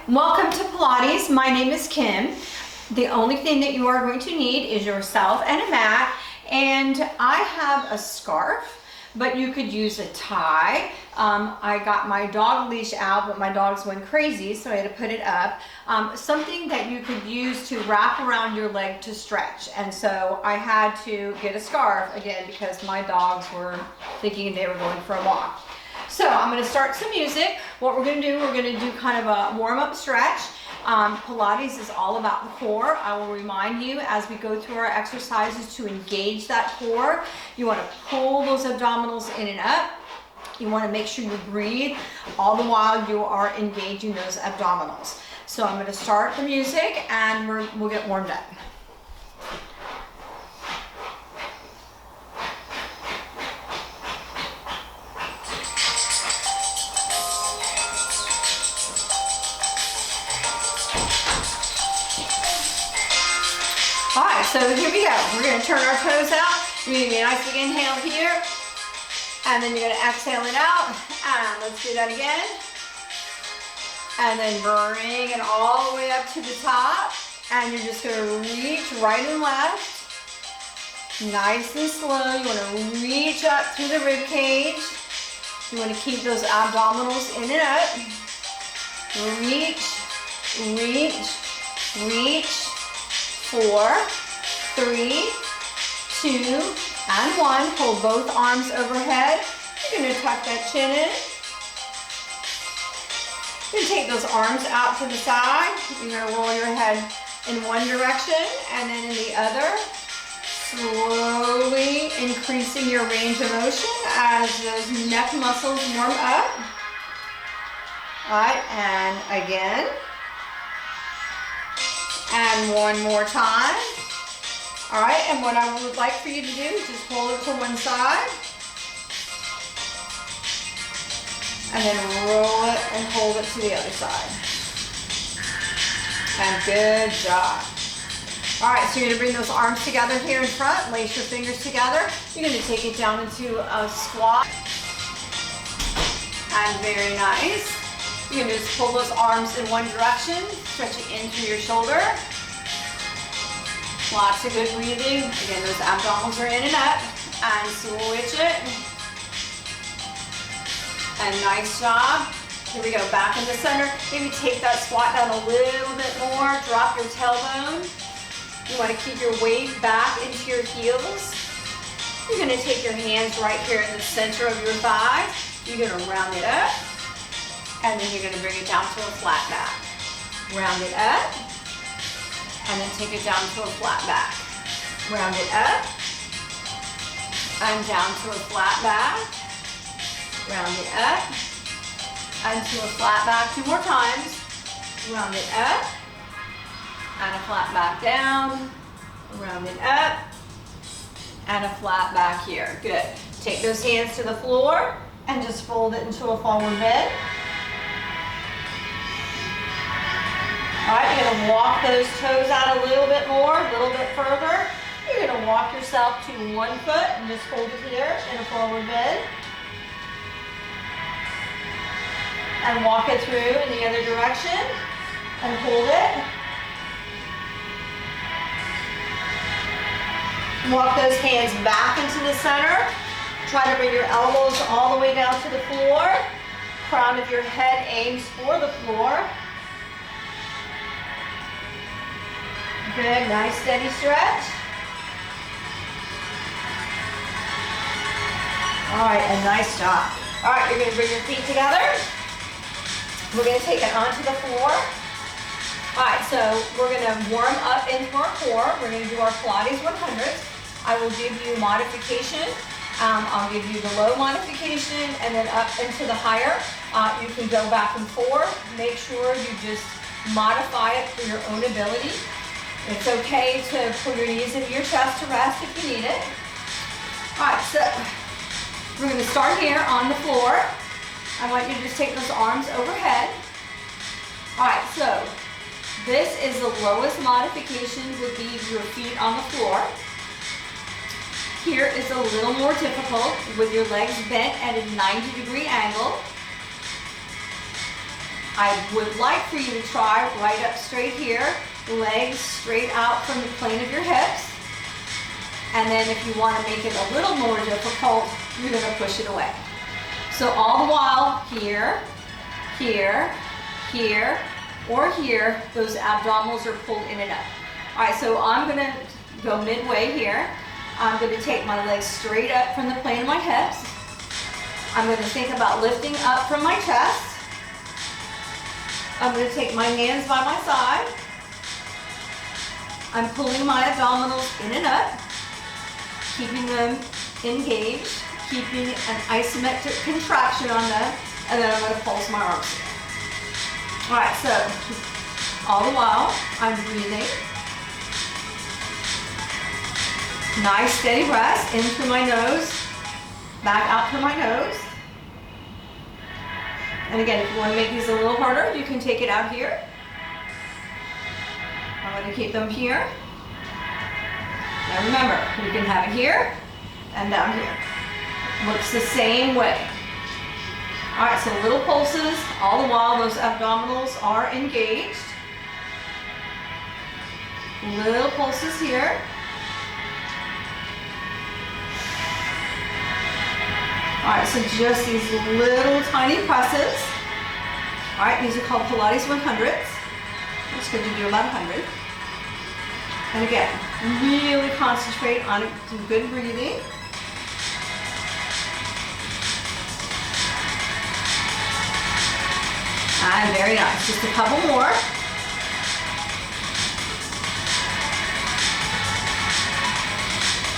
Welcome to Pilates. My name is Kim. The only thing that you are going to need is yourself and a mat, and I have a scarf, but you could use a tie. I got my dog leash out, but my dogs went crazy, so I had to put it up. Something that you could use to wrap around your leg to stretch. And so I had to get a scarf again because my dogs were thinking they were going for a walk. So I'm going to start some music. What we're going to do, we're going to do kind of a warm-up stretch. Pilates is all about the core. I will remind you as we go through our exercises to engage that core. You want to pull those abdominals in and up. You want to make sure you breathe all the while you are engaging those abdominals. So I'm going to start the music and we'll get warmed up. All right, so here we go. We're going to turn our toes out. You're going to get a nice big inhale here. And then you're going to exhale it out. And let's do that again. And then bring it all the way up to the top. And you're just going to reach right and left. Nice and slow. You want to reach up through the rib cage. You want to keep those abdominals in and up. Reach, reach, reach. 4, 3, 2, and 1. Hold both arms overhead. You're going to tuck that chin in. You're going to take those arms out to the side. You're going to roll your head in one direction and then in the other. Slowly increasing your range of motion as those neck muscles warm up. All right, and again. And one more time. All right, and what I would like for you to do is just hold it to one side. And then roll it and hold it to the other side. And good job. All right, so you're gonna bring those arms together here in front, lace your fingers together. You're gonna take it down into a squat. And very nice. You can just pull those arms in one direction, stretch it in through your shoulder. Lots of good breathing. Again, those abdominals are in and up. And switch it. And nice job. Here we go, back in the center. Maybe take that squat down a little bit more. Drop your tailbone. You want to keep your weight back into your heels. You're going to take your hands right here in the center of your thighs. You're going to round it up. And then you're going to bring it down to a flat back. Round it up. And then take it down to a flat back. Round it up. And down to a flat back. Round it up. And to a flat back 2 more times. Round it up. And a flat back down. Round it up. And a flat back here. Good. Take those hands to the floor and just fold it into a forward bend. All right, you're gonna walk those toes out a little bit more, a little bit further. You're gonna walk yourself to one foot and just hold it here in a forward bend. And walk it through in the other direction and hold it. Walk those hands back into the center. Try to bring your elbows all the way down to the floor. Crown of your head aims for the floor. Good, nice steady stretch. All right, and nice job. All right, you're gonna bring your feet together. We're gonna take it onto the floor. All right, so we're gonna warm up into our core. We're gonna do our Pilates 100s. I will give you modification. I'll give you the low modification and then up into the higher. You can go back and forth. Make sure you just modify it for your own ability. It's okay to pull your knees into your chest to rest if you need it. All right, so we're going to start here on the floor. I want you to just take those arms overhead. All right, so this is the lowest modification would be your feet on the floor. Here is a little more difficult with your legs bent at a 90-degree angle. I would like for you to try right up straight here, legs straight out from the plane of your hips. And then if you want to make it a little more difficult, you're going to push it away. So all the while, here, here, here, or here, those abdominals are pulled in and up. All right, so I'm going to go midway here. I'm going to take my legs straight up from the plane of my hips. I'm going to think about lifting up from my chest. I'm going to take my hands by my side. I'm pulling my abdominals in and up, keeping them engaged, keeping an isometric contraction on them, and then I'm going to pulse my arms in. All right, so all the while I'm breathing. Nice steady breath in through my nose, back out through my nose. And again, if you want to make these a little harder, you can take it out here. I'm going to keep them here. Now remember, you can have it here and down here. Looks the same way. All right, so little pulses, all the while those abdominals are engaged. Little pulses here. All right, so just these little tiny presses. All right, these are called Pilates 100s. It's good to do about 100. And again, really concentrate on some good breathing. And very nice, just a couple more.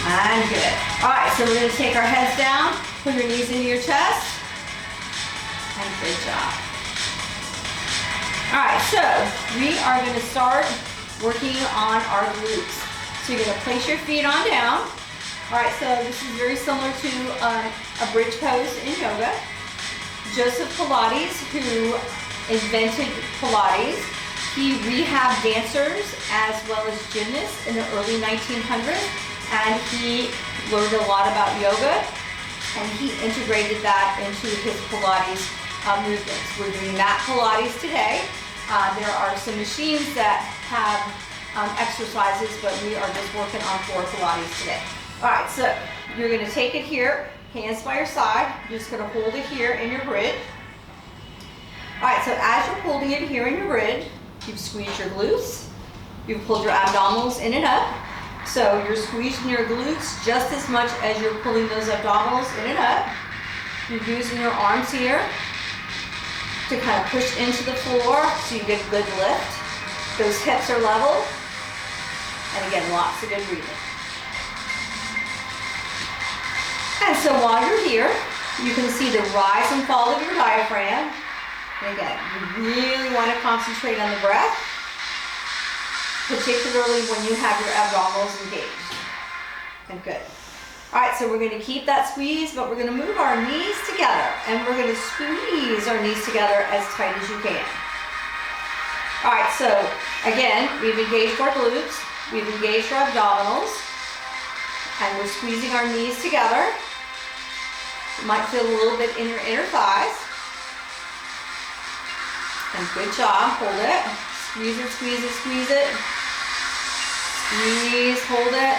And good. All right, so we're gonna take our heads down, put your knees into your chest, and good job. All right, so we are gonna start working on our glutes. So you're gonna place your feet on down. All right, so this is very similar to a bridge pose in yoga. Joseph Pilates, who invented Pilates, he rehabbed dancers as well as gymnasts in the early 1900s, and he learned a lot about yoga, and he integrated that into his Pilates movements. We're doing mat Pilates today. There are some machines that have exercises, but we are just working on floor Pilates today. All right, so you're gonna take it here, hands by your side. You're just gonna hold it here in your bridge. All right, so as you're holding it here in your bridge, you've squeezed your glutes, you've pulled your abdominals in and up. So you're squeezing your glutes just as much as you're pulling those abdominals in and up. You're using your arms here to kind of push into the floor so you get a good lift. Those hips are level. And again, lots of good breathing. And so while you're here, you can see the rise and fall of your diaphragm. And again, you really want to concentrate on the breath, particularly when you have your abdominals engaged. And good. All right, so we're going to keep that squeeze, but we're going to move our knees together, and we're going to squeeze our knees together as tight as you can. All right, so again, we've engaged our glutes, we've engaged our abdominals, and we're squeezing our knees together. You might feel a little bit in your inner thighs. And good job, hold it. Squeeze it, squeeze it, squeeze it. Squeeze, hold it.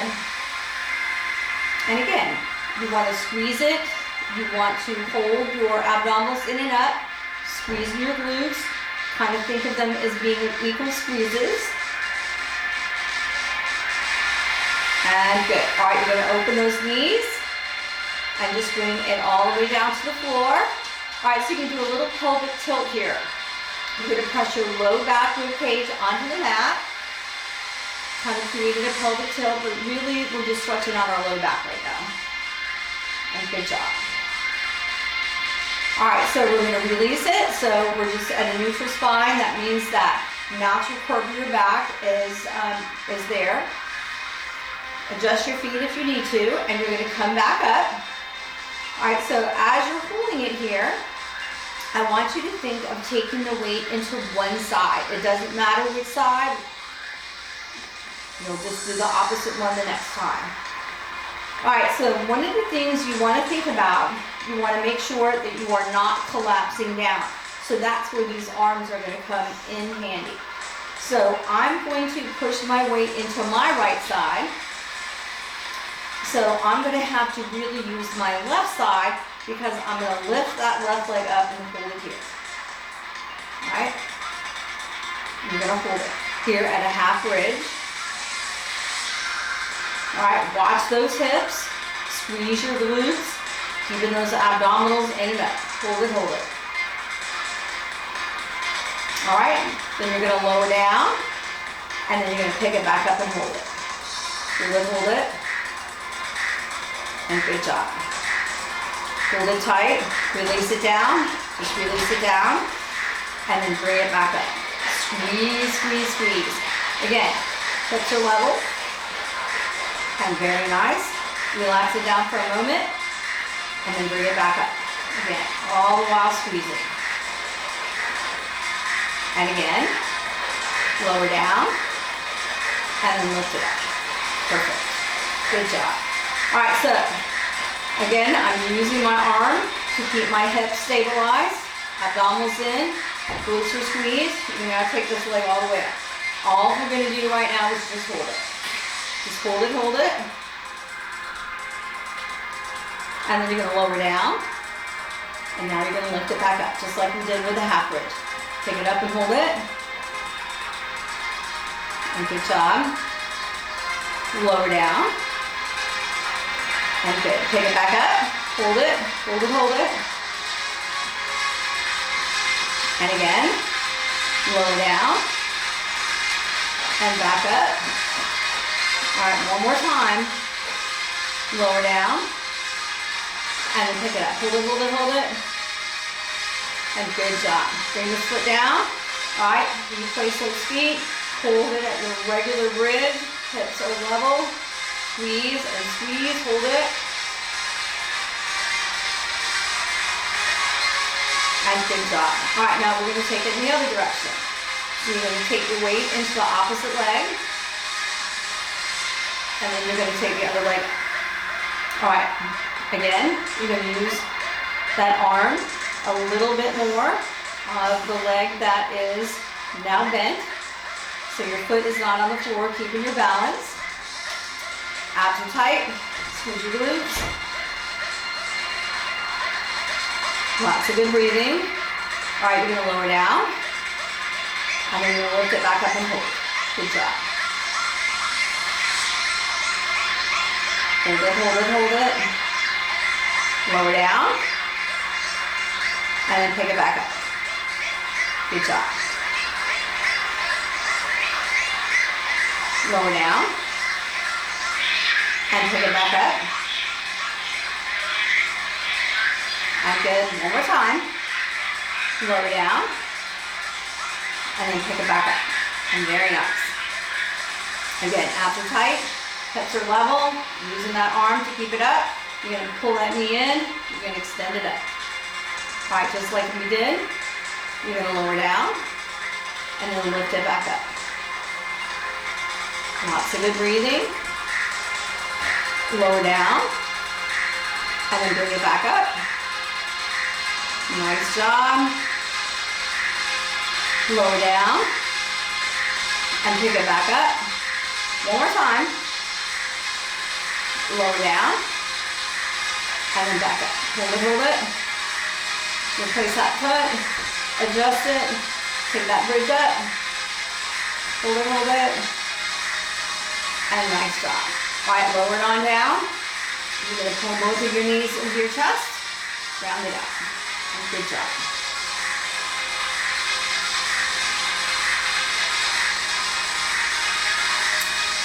And again, you want to squeeze it. You want to hold your abdominals in and up. Squeezing your glutes. Kind of think of them as being equal squeezes. And good. All right, you're going to open those knees and just bring it all the way down to the floor. All right, so you can do a little pelvic tilt here. You're going to press your low back rib cage onto the mat. Kind of creating a pelvic tilt, but really we're just stretching out our low back right now. And good job. All right, so we're going to release it. So we're just at a neutral spine. That means that natural curve of your back is there. Adjust your feet if you need to, and you're going to come back up. All right, so as you're holding it here, I want you to think of taking the weight into one side. It doesn't matter which side. You'll just do the opposite one the next time. All right, so one of the things you want to think about, you want to make sure that you are not collapsing down. So that's where these arms are gonna come in handy. So I'm going to push my weight into my right side. So I'm gonna have to really use my left side because I'm gonna lift that left leg up and hold it here. All right? You're gonna hold it here at a half bridge. All right, watch those hips. Squeeze your glutes, keeping those abdominals in and up. Hold it, hold it. All right, then you're gonna lower down, and then you're gonna pick it back up and hold it. Hold it, and good job. Hold it tight, release it down, just release it down, and then bring it back up. Squeeze, squeeze, squeeze. Again, hips are level, and very nice. Relax it down for a moment, and then bring it back up. Again, all the while squeezing. And again, lower down, and then lift it up. Perfect. Good job. All right, so again, I'm using my arm to keep my hips stabilized, abdominals in, glutes are squeezed. You're gonna take this leg all the way up. All we're gonna do right now is just hold it. Just hold it, hold it. And then you're gonna lower down. And now you're gonna lift it back up, just like we did with the half bridge. Take it up and hold it. And good job. Lower down. And good. Take it back up. Hold it, hold it, hold it. And again, lower down. And back up. All right, one more time. Lower down. And then pick it up. Hold it, hold it, hold it. And good job. Bring this foot down. All right, you place those feet. Hold it at your regular bridge. Hips are level. Squeeze and squeeze. Hold it. And good job. All right, now we're going to take it in the other direction. So you're going to take your weight into the opposite leg. And then you're going to take the other leg. All right. Again, you're going to use that arm a little bit more of the leg that is now bent. So your foot is not on the floor, keeping your balance. Abs are tight. Squeeze your glutes. Lots of good breathing. All right, you're going to lower down. And then you're going to lift it back up and hold. Good job. Hold it, hold it, hold it. Lower down, and then pick it back up. Good job. Lower down, and pick it back up. And good, one more time. Lower down, and then pick it back up. And very nice. Again, abs are tight, hips are level, using that arm to keep it up. You're going to pull that knee in, you're going to extend it up. All right, just like we did, you're going to lower down, and then lift it back up. Lots of good breathing. Lower down, and then bring it back up. Nice job. Lower down, and pick it back up. One more time. Lower down. And then back up. Hold it, hold it. Replace that foot. Adjust it. Take that bridge up. Hold it, hold it. And nice job. All right, lower it on down. You're going to pull both of your knees into your chest. Round it out. And good job.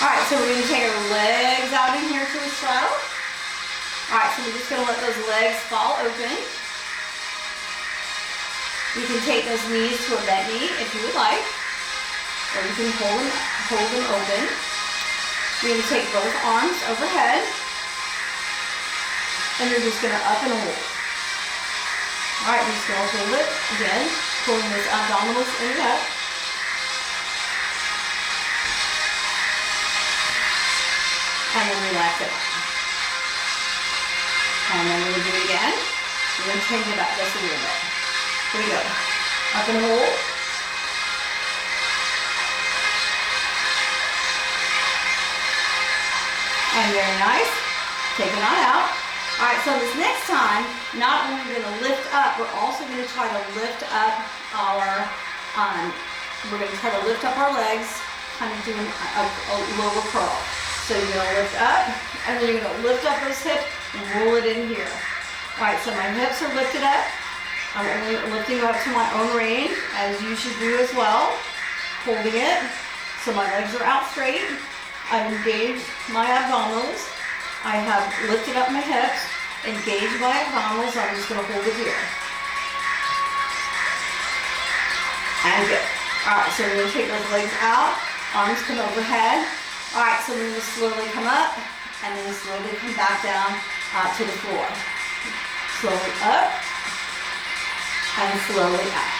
All right, so we're going to take our legs out in here to a straddle. All right, so we're just going to let those legs fall open. You can take those knees to a bent knee if you would like, or you can hold them open. You're going to take both arms overhead, and you're just going to up and hold. All right, you're just going to hold it again, pulling those abdominals in and up. And then relax it. And then we're going to do it again. We're going to change it up just a little bit. Here we go. Up and hold. And very nice. Take it on out. All right, so this next time, not only are we gonna lift up, we're also gonna try to lift up our, legs, kind of doing a lower curl. So you're gonna lift up, and then you're gonna lift up those hips and roll it in here. All right, so my hips are lifted up. I'm only lifting up to my own range, as you should do as well. Holding it, so my legs are out straight. I've engaged my abdominals. I have lifted up my hips, engaged my abdominals. I'm just gonna hold it here. And good. All right, so we're gonna take those legs out, arms come overhead. All right, so we're gonna slowly come up, and then slowly come back down to the floor. Slowly up, and slowly out.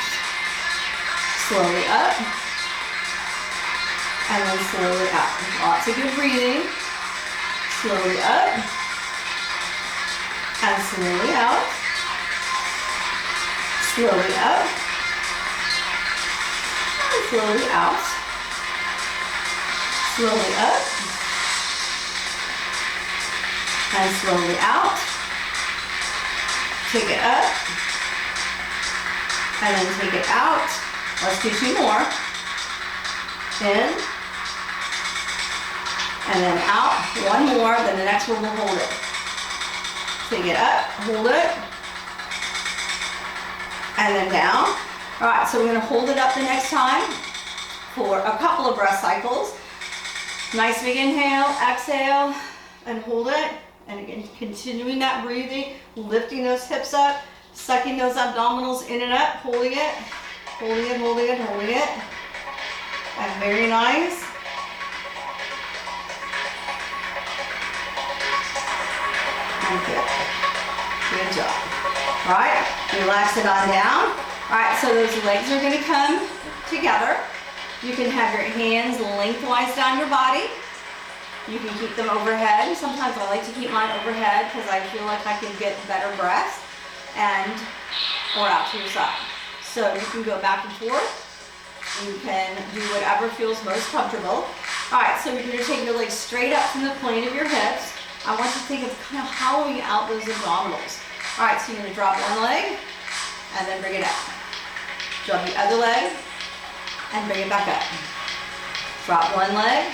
Slowly up, and then slowly out. Lots of good breathing. Slowly up, and slowly out. Slowly up, and slowly out. Slowly up, and slowly out. Take it up, and then take it out. Let's do 2 more. In, and then out. 1 more, then the next one we'll hold it. Take it up, hold it, and then down. All right, so we're gonna hold it up the next time for a couple of breath cycles. Nice big inhale, exhale, and hold it. And again, continuing that breathing, lifting those hips up, sucking those abdominals in and up, holding it, holding it, holding it, holding it. And very nice. And good. Good job. All right, relax it on down. All right, so those legs are gonna come together. You can have your hands lengthwise down your body. You can keep them overhead. Sometimes I like to keep mine overhead because I feel like I can get better breath, or out to your side. So you can go back and forth. You can do whatever feels most comfortable. All right, so you're gonna take your legs straight up from the plane of your hips. I want you to think of kind of hollowing out those abdominals. All right, so you're gonna drop one leg and then bring it up. Drop the other leg and bring it back up. Drop one leg,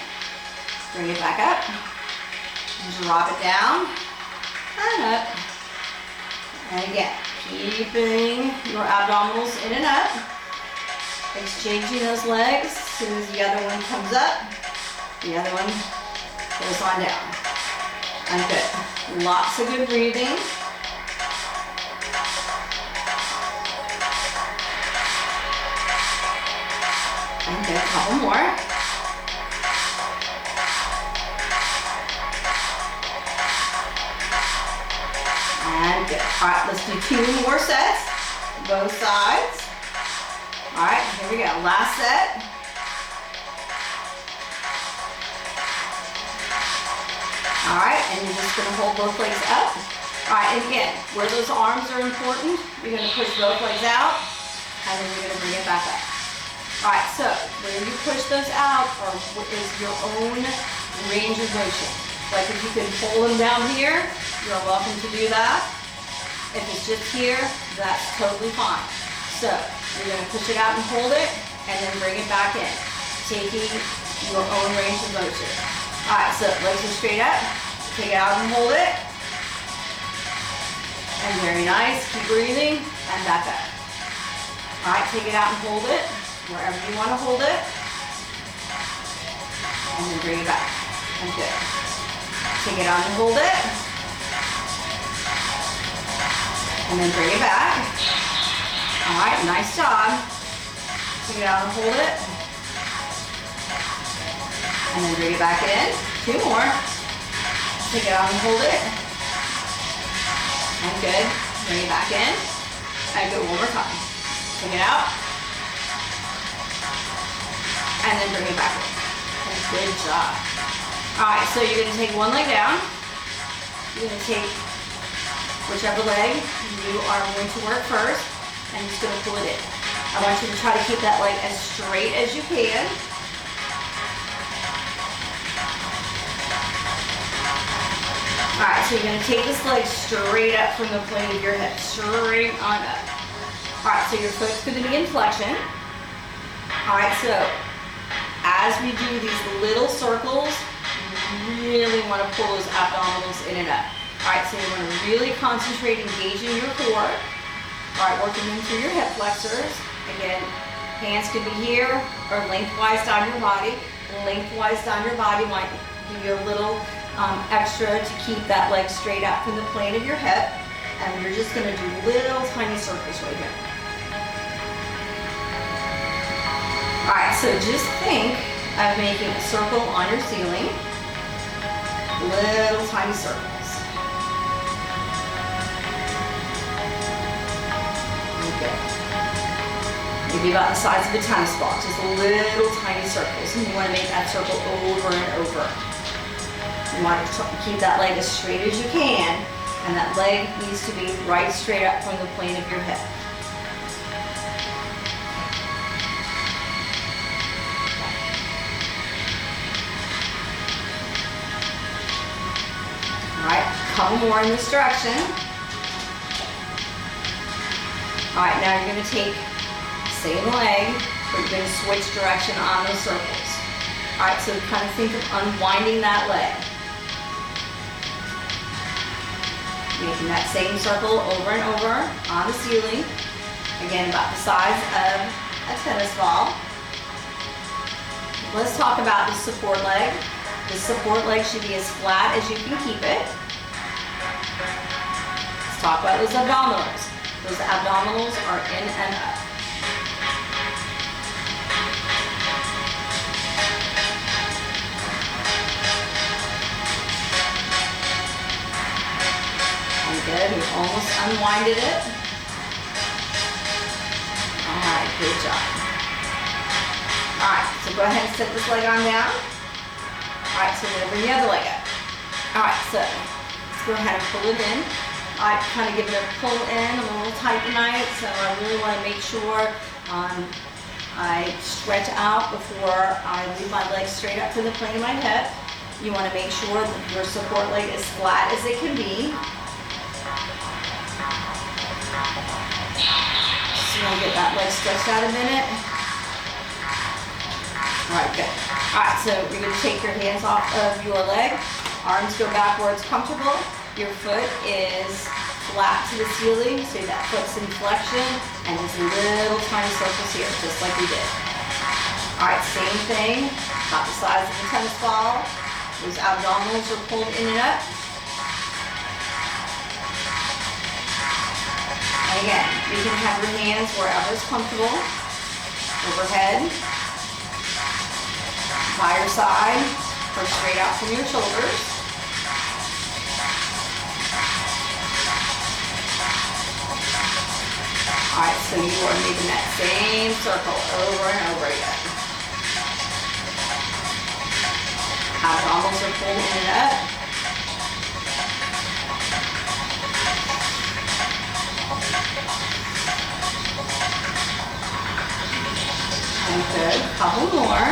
bring it back up, drop it down, and up. And again, keeping your abdominals in and up, exchanging those legs. As soon as the other one comes up, the other one goes on down. And good. Lots of good breathing. And good, a couple more. And good. All right, let's do 2 more sets, both sides. All right, here we go. Last set. All right, and you're just gonna hold both legs up. All right, and again, where those arms are important, you're gonna push both legs out, and then you're gonna bring it back up. All right, so where you push those out is your own range of motion. Like if you can pull them down here, you're welcome to do that. If it's just here, that's totally fine. So you're gonna push it out and hold it, and then bring it back in, taking your own range of motion. All right, so legs are straight up, take it out and hold it. And very nice, keep breathing, and back up. All right, take it out and hold it, wherever you wanna hold it. And then bring it back, and good. Take it out and hold it. And then bring it back. All right, nice job. Take it out and hold it. And then bring it back in. 2 more. Take it out and hold it. And good. Bring it back in. And go one more time. Take it out. And then bring it back in. And good job. All right, so you're gonna take one leg down. You're gonna take whichever leg you are going to work first, and you're just gonna pull it in. I want you to try to keep that leg as straight as you can. All right, so you're gonna take this leg straight up from the plane of your hip, straight on up. All right, so your foot's gonna be in flexion. All right, so as we do these little circles, you really wanna pull those abdominals in and up. All right, so you wanna really concentrate engaging your core. All right, working in through your hip flexors. Again, hands can be here or lengthwise down your body. Lengthwise down your body might give you a little extra to keep that leg straight up from the plane of your hip. And you're just gonna do little tiny circles right here. All right, so just think of making a circle on your ceiling. Little tiny circles. Maybe about the size of a tennis ball, just little tiny circles. And you want to make that circle over and over. You want to keep that leg as straight as you can, and that leg needs to be right straight up from the plane of your hip. All right, a couple more in this direction. All right, now you're going to take same leg, but you're going to switch direction on those circles. All right, so kind of think of unwinding that leg. Making that same circle over and over on the ceiling. Again, about the size of a tennis ball. Let's talk about the support leg. The support leg should be as flat as you can keep it. Let's talk about those abdominals. Those abdominals are in and up. Good, we've almost unwinded it. All right, good job. All right, so go ahead and set this leg on down. All right, so we're gonna bring the other leg up. All right, so let's go ahead and pull it in. I kind of give it a pull in. I'm a little tight tonight, so I really want to make sure I stretch out before I leave my leg straight up to the plane of my hip. You want to make sure that your support leg is flat as it can be. So you're gonna get that leg stretched out a minute. All right, good. All right, so you're gonna take your hands off of your leg. Arms go back where it's comfortable. Your foot is flat to the ceiling, so that foot's in flexion, and there's little tiny circles here, just like we did. All right, same thing, about the size of a tennis ball. Those abdominals are pulled in and up. And again, you can have your hands wherever is comfortable, overhead, by your side, or straight out from your shoulders. All right, so you are making that same circle over and over again. Abdominals are pulled in and up. And good, couple more.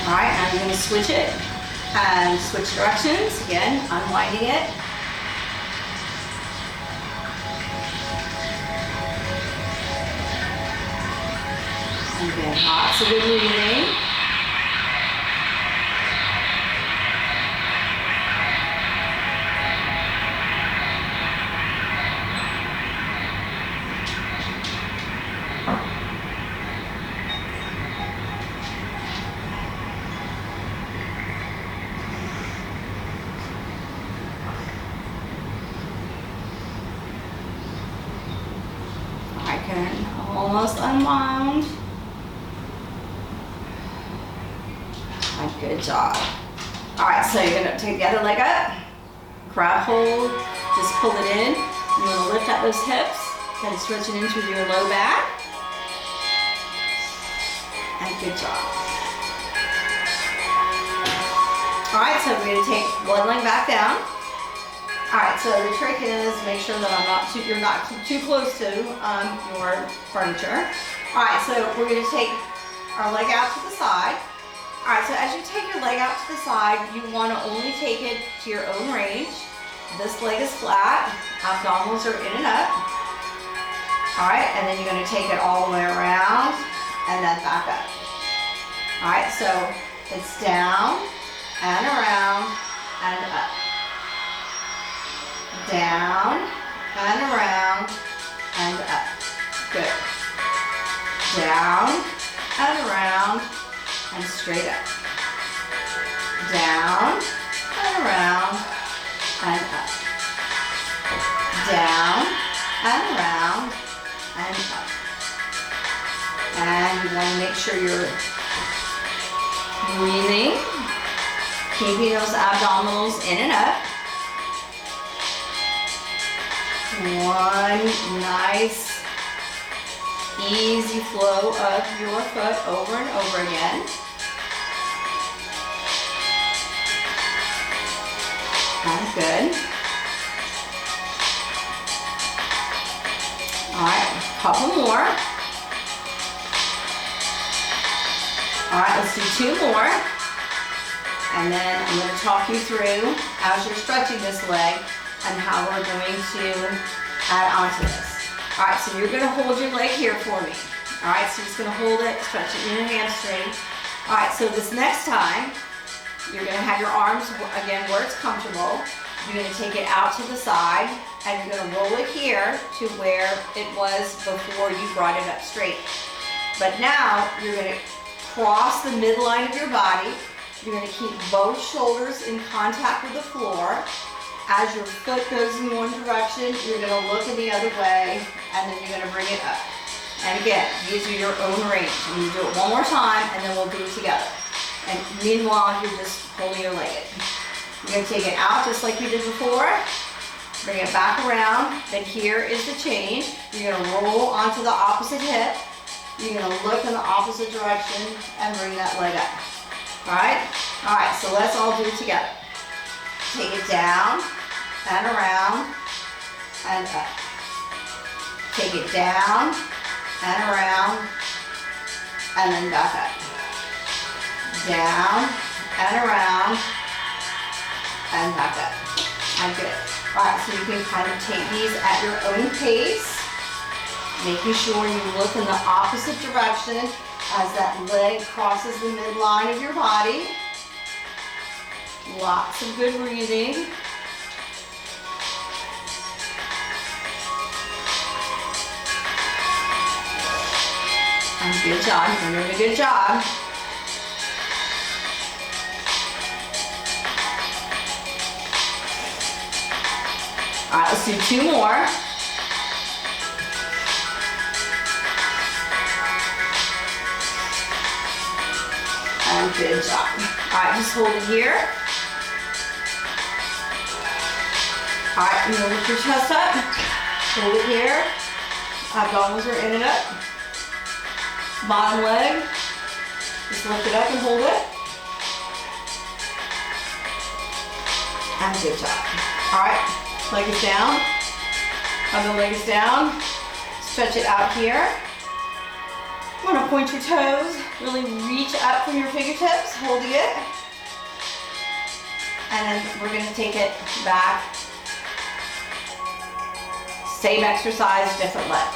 All right, now you're going to switch it. And switch directions, again, unwinding it. And again, lots of good breathing. Almost unwound. Good job. All right, so you're gonna take the other leg up, grab hold, just pull it in. You're gonna lift out those hips, kind of stretching into your low back. And good job. All right, so we're gonna take one leg back down. All right, so the trick is make sure that you're not too close to your furniture. All right, so we're gonna take our leg out to the side. All right, so as you take your leg out to the side, you wanna only take it to your own range. This leg is flat, abdominals are in and up. All right, and then you're gonna take it all the way around and then back up. All right, so it's down and around and up. Down and around and up. Good. Down and around and straight up. Down and around and up. Down and around and up. And you want to make sure you're breathing, keeping those abdominals in and up. One nice, easy flow of your foot over and over again. That's good. All right, a couple more. All right, let's do 2 more. And then I'm going to talk you through, as you're stretching this leg, and how we're going to add on to this. All right, so you're gonna hold your leg here for me. All right, so you're just gonna hold it, stretch it in your hamstring. All right, so this next time, you're gonna have your arms, again, where it's comfortable. You're gonna take it out to the side, and you're gonna roll it here to where it was before you brought it up straight. But now, you're gonna cross the midline of your body. You're gonna keep both shoulders in contact with the floor. As your foot goes in one direction, you're gonna look in the other way, and then you're gonna bring it up. And again, these are your own range. And you do it one more time, and then we'll do it together. And meanwhile, you're just holding your leg. You're gonna take it out just like you did before. Bring it back around. Then here is the change. You're gonna roll onto the opposite hip. You're gonna look in the opposite direction and bring that leg up. All right? All right, so let's all do it together. Take it down and around and up. Take it down and around and then back up. Down and around and back up. And good. All right, so you can kind of take these at your own pace, making sure you look in the opposite direction as that leg crosses the midline of your body. Lots of good breathing. And good job, you're doing a good job. All right, let's do 2 more. And good job. All right, just hold it here. All right, you're gonna lift your chest up. Hold it here. Abdominals are in and up. Bottom leg. Just lift it up and hold it. And good job. All right. Leg is down, other leg is down. Stretch it out here. You want to point your toes, really reach up from your fingertips, holding it. And then we're going to take it back. Same exercise, different leg.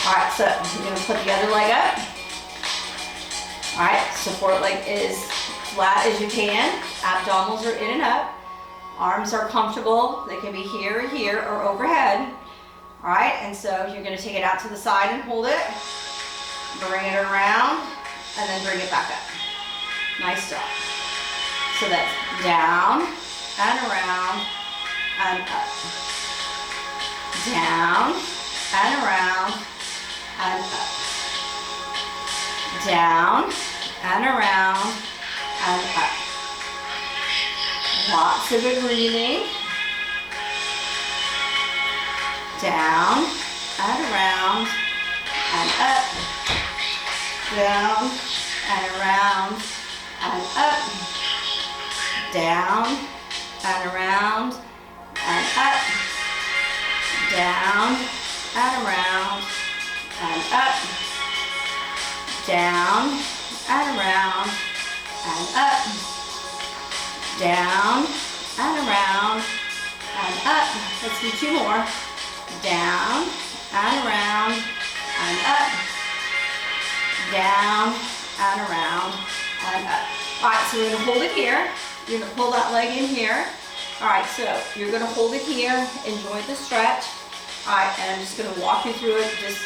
All right, so you're going to put the other leg up. All right, support leg is flat as you can. Abdominals are in and up. Arms are comfortable. They can be here, or overhead. All right, and so you're gonna take it out to the side and hold it. Bring it around, and then bring it back up. Nice job. So that's down, and around, and up. Down, and around, and up. Down, and around, and up. Lots of good breathing. Down and around and up. Down and around and up. Down and around and up, down, and around, and up, down, and around, and up, down, and around, and up. Let's do two more. Down, and around, and up, down, and around, and up. All right, so we're gonna hold it here. You're gonna pull that leg in here. All right, so you're gonna hold it here, enjoy the stretch. All right, and I'm just gonna walk you through it just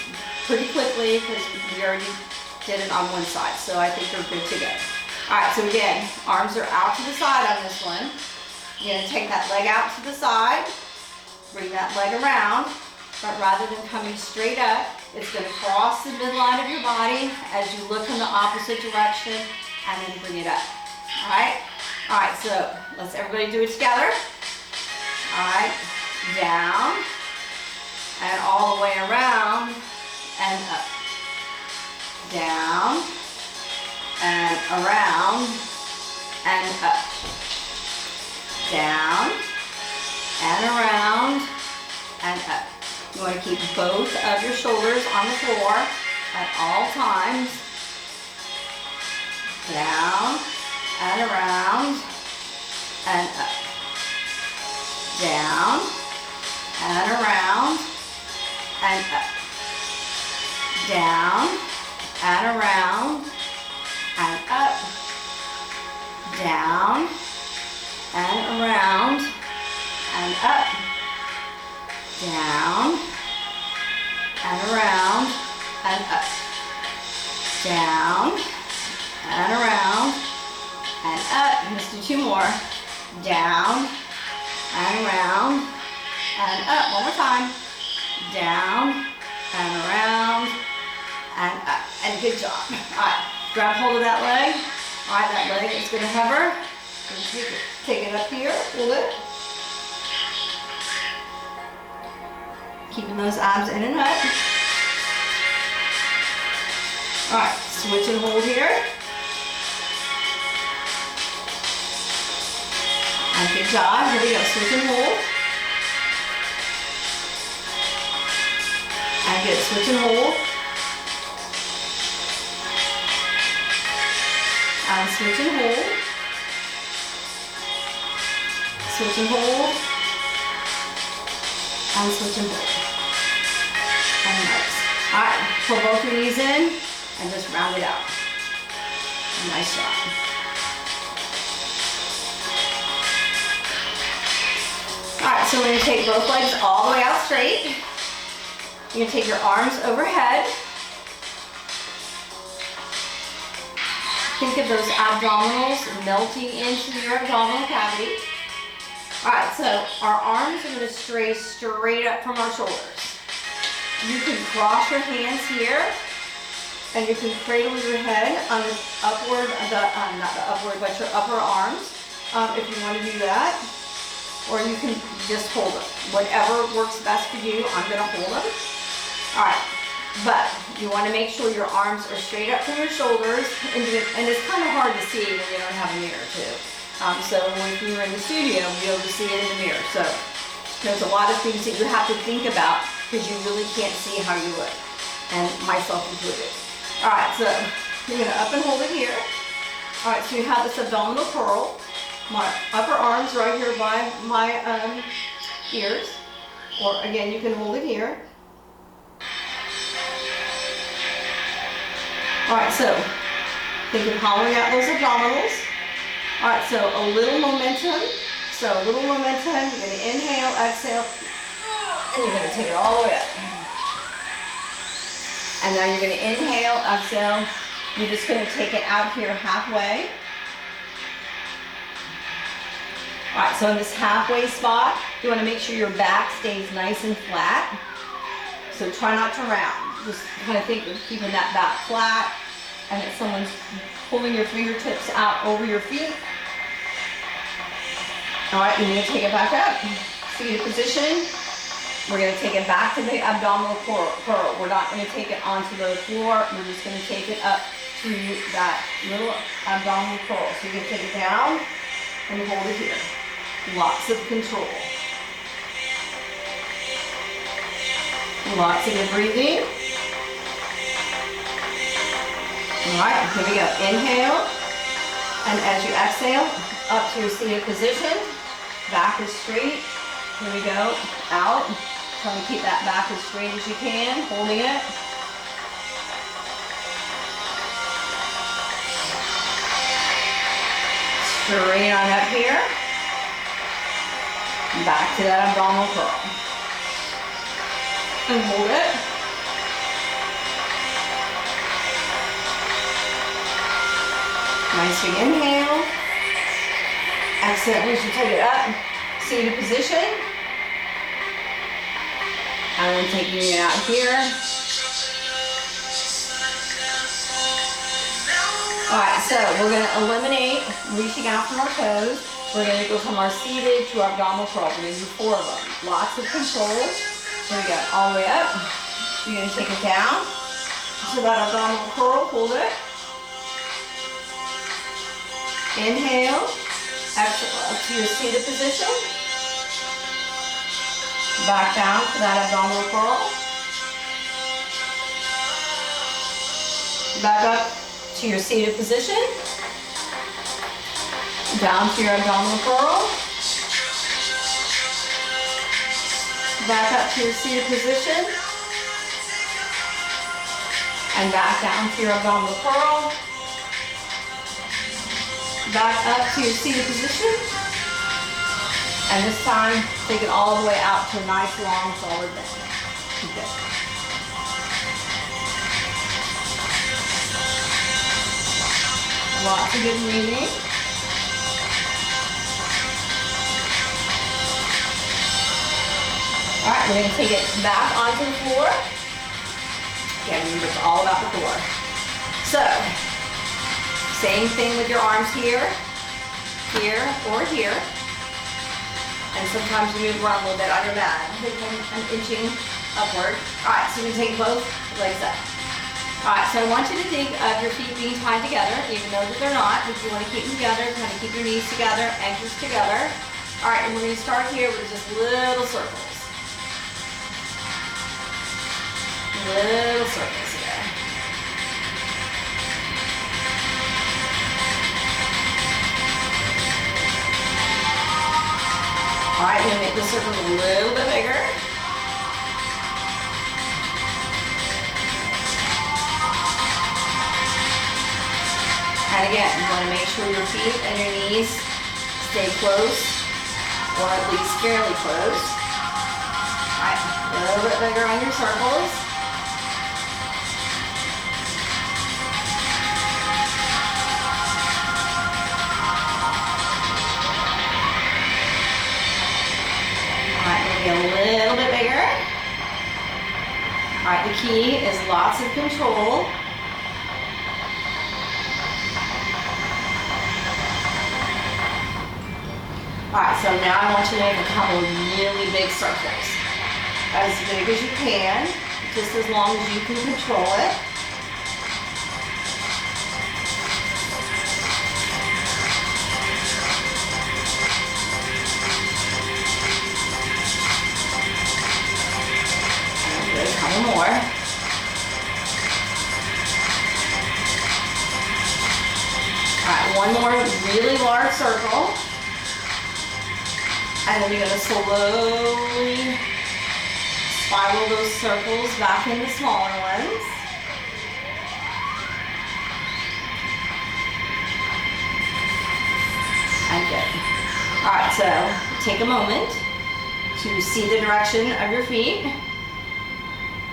pretty quickly because we already did it on one side, so I think you're good to go. All right, so again, arms are out to the side on this one. You're gonna take that leg out to the side, bring that leg around, but rather than coming straight up, it's gonna cross the midline of your body as you look in the opposite direction and then bring it up, all right? All right, so let's everybody do it together. All right, down, and all the way around, and up. Down, and around, and up. Down, and around, and up. You want to keep both of your shoulders on the floor at all times. Down, and around, and up. Down, and around, and up. Down, and around, and up. Down, and around, and up. Down, and around, and up. Down, and around, and up. Let's do two more. Down, and around, and up. One more time. Down, and around, and up. And good job. All right, grab hold of that leg. All right, that leg is going to hover. Take it up here, hold it. Keeping those abs in and up. All right, switch and hold here. And good job. Here we go. Switch and hold. And good. Switch and hold. And switch and hold. Switch and hold. And switch and hold. And nice. All right. Pull both your knees in and just round it out. Nice job. All right, so we're going to take both legs all the way out straight. You're going to take your arms overhead. Think of those abdominals melting into your abdominal cavity. All right, so our arms are going to stray straight up from our shoulders. You can cross your hands here, and you can cradle your head on the upward, not the upward, but your upper arms, if you want to do that. Or you can just hold them. Whatever works best for you, I'm going to hold them. All right, but you want to make sure your arms are straight up from your shoulders, and it's kind of hard to see when you don't have a mirror too. So if you're in the studio, you'll be able to see it in the mirror. So there's a lot of things that you have to think about because you really can't see how you look, and myself included. All right, so you're going to up and hold it here. All right, so you have this abdominal curl. My upper arm's right here by my ears, or again, you can hold it here. All right, so think of hollowing out those abdominals. All right, so a little momentum. So a little momentum, you're gonna inhale, exhale, and you're gonna take it all the way up. And now you're gonna inhale, exhale. You're just gonna take it out here halfway. All right, so in this halfway spot, you want to make sure your back stays nice and flat. So try not to round. Just kind of think of keeping that back flat, and that someone's pulling your fingertips out over your feet. All right, you're going to take it back up. Seated position. We're going to take it back to the abdominal curl. We're not going to take it onto the floor. We're just going to take it up to that little abdominal curl. So you're going to take it down and hold it here. Lots of control. Lots of good breathing. All right, here we go. Inhale. And as you exhale, up to your seated position. Back is straight. Here we go. Out. Try to keep that back as straight as you can, holding it. Straight on up here. Back to that abdominal curl. And hold it. Nice big inhale. Exhale, we should take it up. Seated position. And then taking it out here. Alright, so we're going to eliminate reaching out from our toes. We're going to go from our seated to our abdominal curl. We're going to do 4 of them. Lots of control. Here we go. All the way up. You're going to take it down. So that abdominal curl, hold it. Inhale. Exhale up to your seated position. Back down to that abdominal curl. Back up to your seated position. Down to your abdominal curl. Back up to your seated position. And back down to your abdominal curl. Back up to your seated position. And this time, take it all the way out to a nice long solid bend. Keep it. Lots of good breathing. All right, we're going to take it back onto the floor. Again, it's all about the core. So, same thing with your arms here, here, or here. And sometimes you move around a little bit on your mat. I think I'm inching upward. All right, so you're going to take both legs up. All right, so I want you to think of your feet being tied together, even though that they're not, but you want to keep them together, kind of keep your knees together, ankles together. All right, and we're going to start here with just little circles. Little circles here. All right, we're going to make the circles a little bit bigger. And again, you want to make sure your feet and your knees stay close, or at least fairly close. All right, a little bit bigger on your circles. A little bit bigger. All right, the key is lots of control. All right, so now I want you to make a couple of really big circles. As big as you can, just as long as you can control it. More. All right, one more really large circle. And then you're going to slowly spiral those circles back into smaller ones. And good. All right, so take a moment to see the direction of your feet.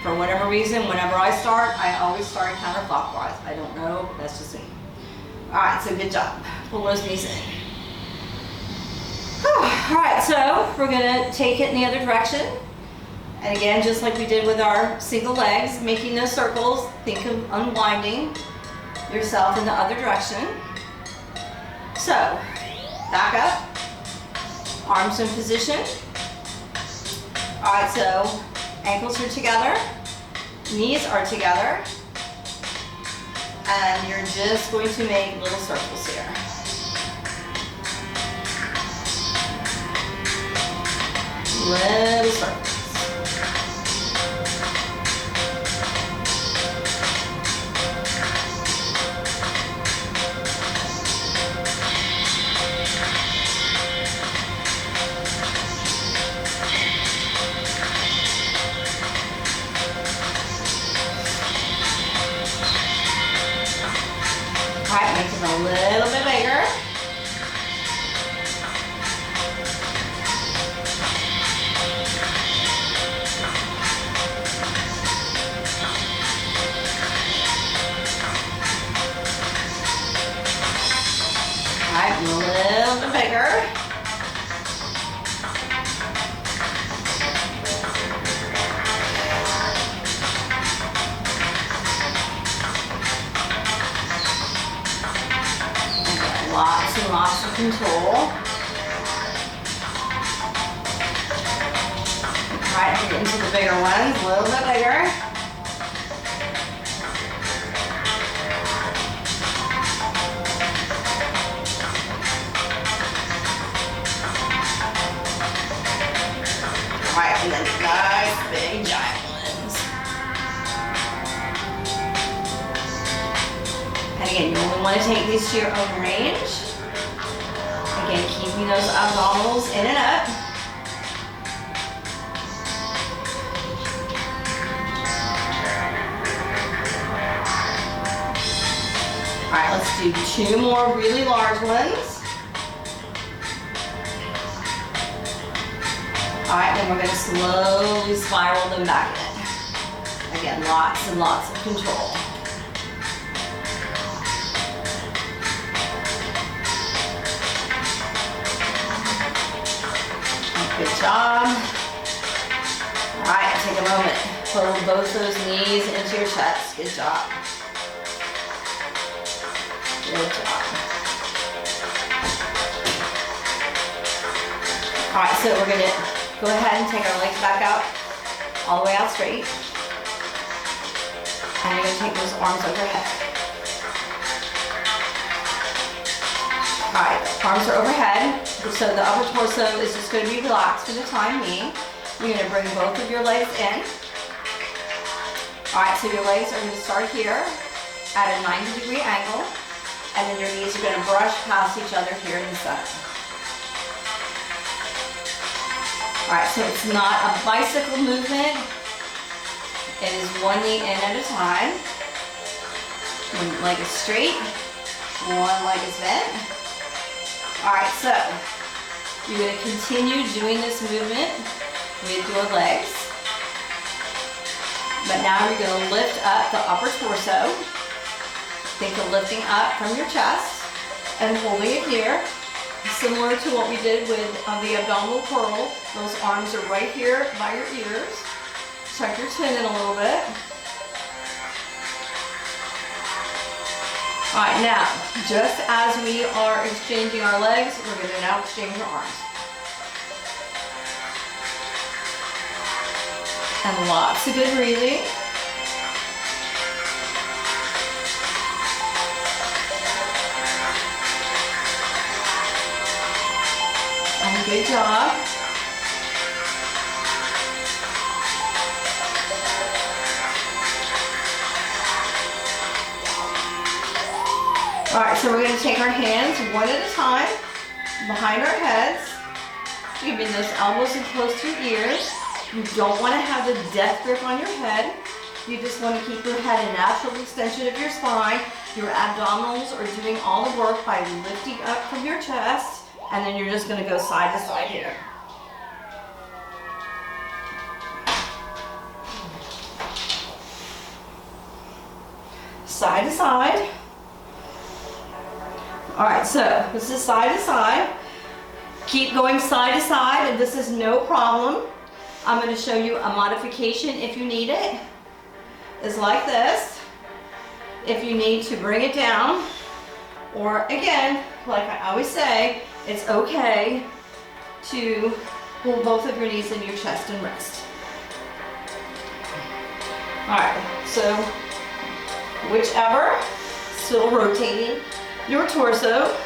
For whatever reason, whenever I start, I always start counterclockwise. I don't know, that's just me. All right, so good job. Pull those knees in. All right, so we're gonna take it in the other direction. And again, just like we did with our single legs, making those circles, think of unwinding yourself in the other direction. So, back up, arms in position. All right, so ankles are together, knees are together, and you're just going to make little circles here. Little circles. a little bit bigger. All right, a little bit bigger. Lots and lots of control. All right, get into the bigger ones, a little bit bigger. All right, and then nice big giant ones. And again, you only want to take these to your own range. Again, keeping those abdominals in and up. All right, let's do 2 more really large ones. All right, then we're going to slowly spiral them back in. Again, lots and lots of control. Good job. All right, take a moment. Pull both those knees into your chest. Good job. Good job. All right, so we're gonna go ahead and take our legs back out, all the way out straight. And you're gonna take those arms overhead. All right, arms are overhead. So the upper torso is just going to be relaxed for the time being. You're going to bring both of your legs in. All right, so your legs are going to start here at a 90-degree angle, and then your knees are going to brush past each other here in the center. All right, so it's not a bicycle movement. It is one knee in at a time. One leg is straight, one leg is bent. All right, so you're going to continue doing this movement with your legs. But now you're going to lift up the upper torso. Think of lifting up from your chest and holding it here. Similar to what we did with the abdominal curl. Those arms are right here by your ears. Tuck your chin in a little bit. All right, now, just as we are exchanging our legs, we're going to now exchange our arms. And lots of good breathing. And good job. All right, so we're going to take our hands one at a time behind our heads, keeping those elbows in close to your ears. You don't want to have the death grip on your head. You just want to keep your head a natural extension of your spine. Your abdominals are doing all the work by lifting up from your chest, and then you're just going to go side to side here. Side to side. All right, so this is side to side. Keep going side to side, and this is no problem. I'm going to show you a modification if you need it. It's like this. If you need to bring it down, or again, like I always say, it's okay to pull both of your knees into your chest and rest. All right, so whichever, still rotating your torso.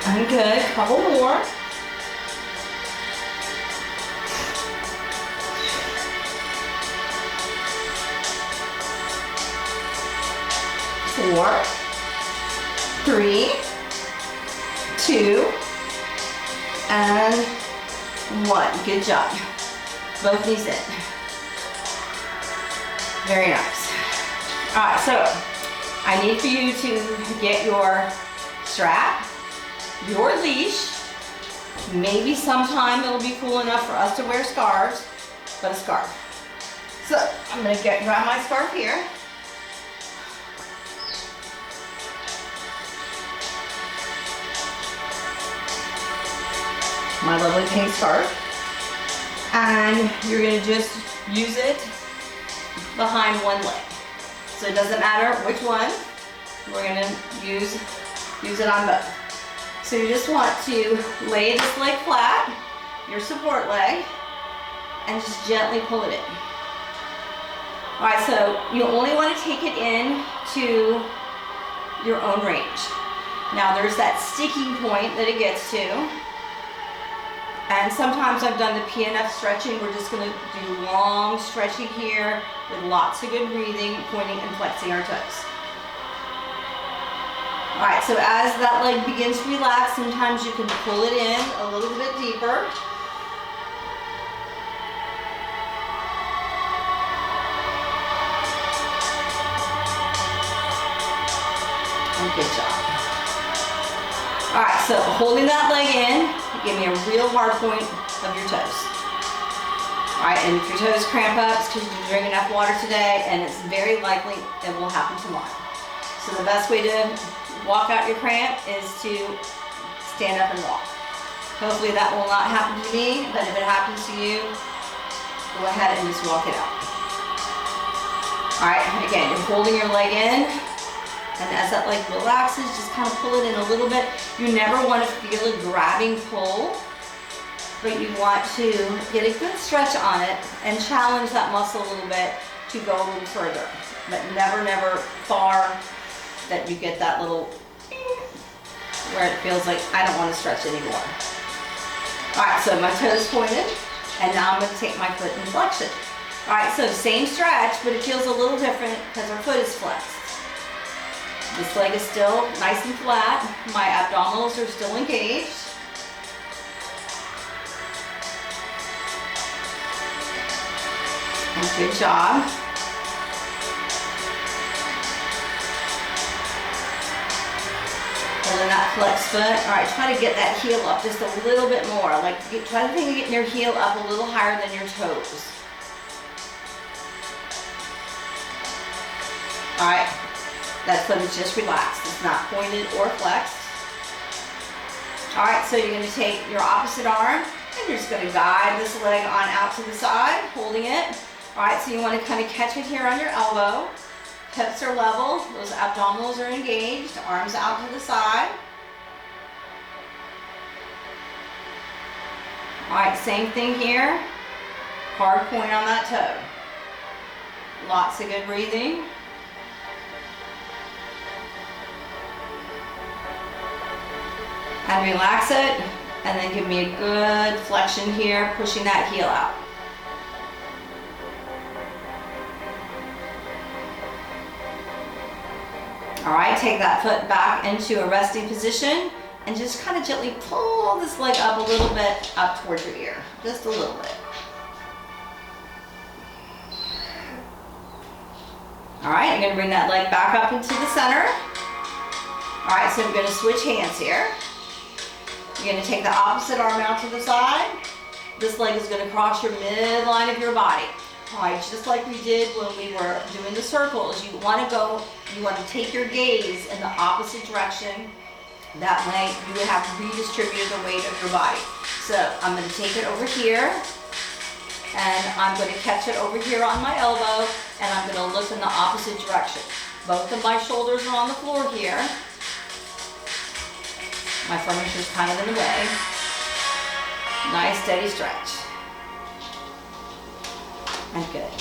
And good, couple more. Four, three, 2, and 1. Good job. Both knees in. Very nice. All right, so I need for you to get your strap, your leash. Maybe sometime it'll be cool enough for us to wear scarves, but a scarf. So I'm gonna grab my scarf here. My lovely pink scarf. And you're gonna just use it behind one leg. So it doesn't matter which one, we're gonna use it on both. So you just want to lay this leg flat, your support leg, and just gently pull it in. All right, so you only want to take it in to your own range. Now there's that sticking point that it gets to. And sometimes I've done the PNF stretching. We're just gonna do long stretching here with lots of good breathing, pointing and flexing our toes. All right, so as that leg begins to relax, sometimes you can pull it in a little bit deeper. And good job. All right, so holding that leg in, give me a real hard point of your toes. All right, and if your toes cramp up, it's because you didn't drink enough water today, and it's very likely it will happen tomorrow. So the best way to walk out your cramp is to stand up and walk. Hopefully that will not happen to me, but if it happens to you, go ahead and just walk it out. All right, again, you're holding your leg in, and as that leg relaxes, just kind of pull it in a little bit. You never want to feel a grabbing pull, but you want to get a good stretch on it and challenge that muscle a little bit to go a little further, but never far that you get that little where it feels like I don't want to stretch anymore. All right, so my toes pointed, and now I'm going to take my foot in flexion. All right, so same stretch, but it feels a little different because our foot is flexed. This leg is still nice and flat. My abdominals are still engaged. And good job. Holding that flex foot. All right, try to get that heel up just a little bit more. Like try to think of getting your heel up a little higher than your toes. All right, that foot is just relaxed. It's not pointed or flexed. All right, so you're gonna take your opposite arm and you're just gonna guide this leg on out to the side, holding it. All right, so you wanna kind of catch it here on your elbow. Hips are level, those abdominals are engaged, arms out to the side. All right, same thing here. Hard point on that toe. Lots of good breathing. And relax it, and then give me a good flexion here, pushing that heel out. All right, take that foot back into a resting position and just kind of gently pull this leg up a little bit up towards your ear, just a little bit. All right, I'm gonna bring that leg back up into the center. All right, so I'm gonna switch hands here. You're gonna take the opposite arm out to the side. This leg is gonna cross your midline of your body. All right, just like we did when we were doing the circles, you wanna take your gaze in the opposite direction. That way you have redistributed the weight of your body. So I'm gonna take it over here, and I'm gonna catch it over here on my elbow, and I'm gonna look in the opposite direction. Both of my shoulders are on the floor here. My furniture's kind of in the way. Nice steady stretch. And good.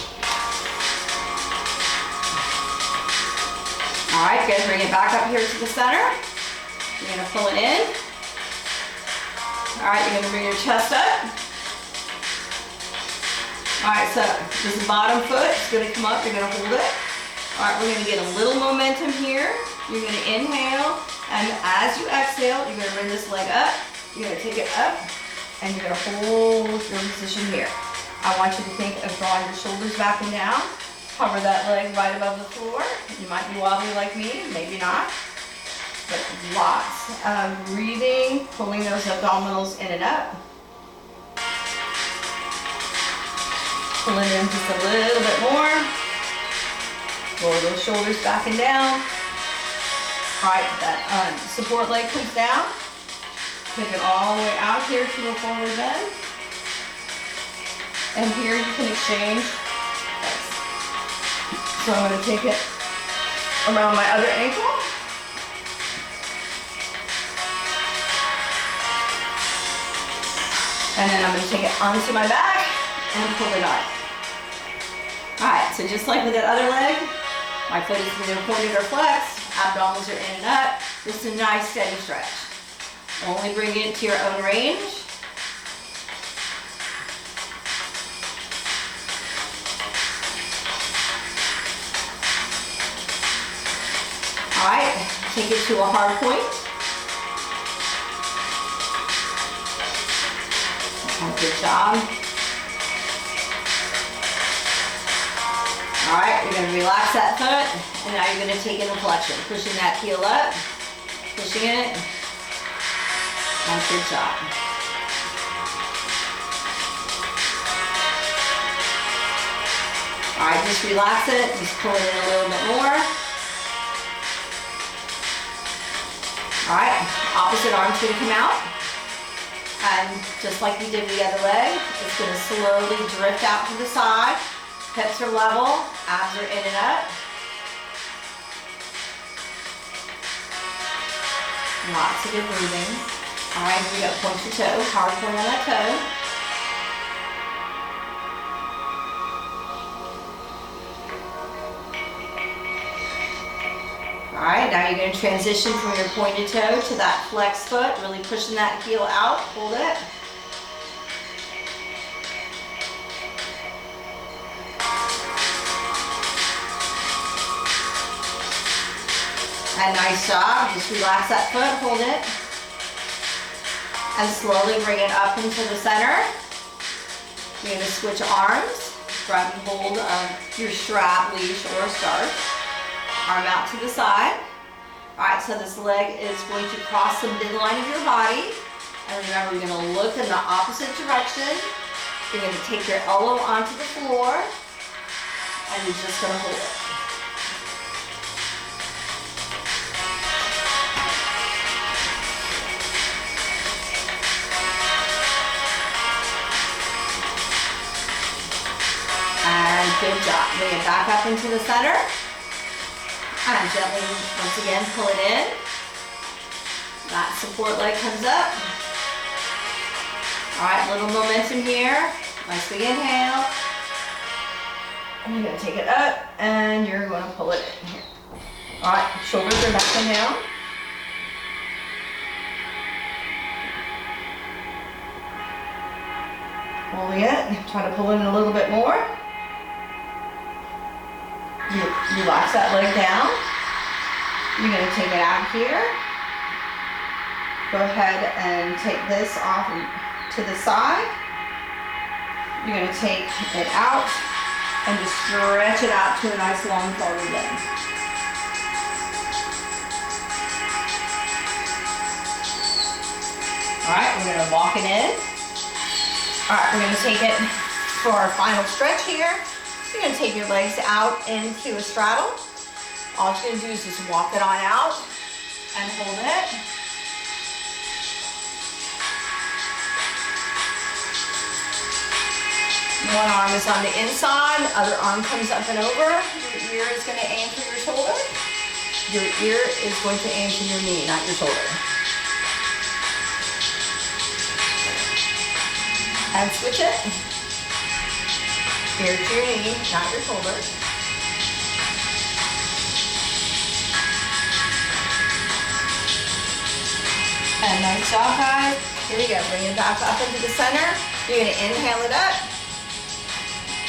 All right, good. Bring it back up here to the center. You're gonna pull it in. All right, you're gonna bring your chest up. All right, so this bottom foot is gonna come up. You're gonna hold it. All right, we're gonna get a little momentum here. You're gonna inhale, and as you exhale, you're gonna bring this leg up. You're gonna take it up, and you're gonna hold your position here. I want you to think of drawing your shoulders back and down. Cover that leg right above the floor. You might be wobbly like me, maybe not. But lots of breathing, pulling those abdominals in and up. Pull it in just a little bit more. Roll those shoulders back and down. All right, that support leg comes down. Take it all the way out here to a forward bend. And here you can exchange. So I'm going to take it around my other ankle. And then I'm going to take it onto my back and pull it up. All right, so just like with that other leg, my foot is either pointed or flexed, abdominals are in and up. Just a nice steady stretch. Only bring it to your own range. All right, take it to a hard point. Good job. All right, you're gonna relax that foot, and now you're gonna take it in flexion, pushing that heel up, pushing it, and good job. All right, just relax it, just pull it in a little bit more. All right, opposite arm's gonna come out. And just like we did with the other leg, it's going to slowly drift out to the side. Hips are level, abs are in and up. Lots of good breathing. All right, we got point your toe, hard point on that toe. All right, now you're going to transition from your pointed toe to that flexed foot, really pushing that heel out. Hold it. And nice job. Just relax that foot, hold it. And slowly bring it up into the center. You're going to switch arms, grabbing hold of your strap, leash, or scarf. Arm out to the side. All right, so this leg is going to cross the midline of your body. And remember, you're going to look in the opposite direction. You're going to take your elbow onto the floor, and you're just going to hold it. And good job. Bring it back up into the center. And gently, once again, pull it in. That support leg comes up. All right, little momentum here. Nice big inhale. And you're gonna take it up, and you're gonna pull it in here. All right, shoulders are back and down. Holding it, try to pull in a little bit more. You relax that leg down. You're going to take it out here. Go ahead and take this off to the side. You're going to take it out and just stretch it out to a nice long forward bend. All right, we're going to walk it in. All right, we're going to take it for our final stretch here. You're going to take your legs out into a straddle. All you're going to do is just walk it on out and hold it. One arm is on the inside, other arm comes up and over. Your ear is going to aim for your shoulder. Your ear is going to aim for your knee, not your shoulder. And switch it. Ear to your knee, not your shoulder. And nice job, guys. Here we go. Bring it back up into the center. You're going to inhale it up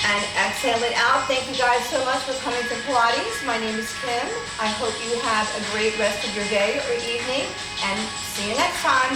and exhale. exhale it out. Thank you guys so much for coming to Pilates. My name is Kim. I hope you have a great rest of your day or evening, and see you next time.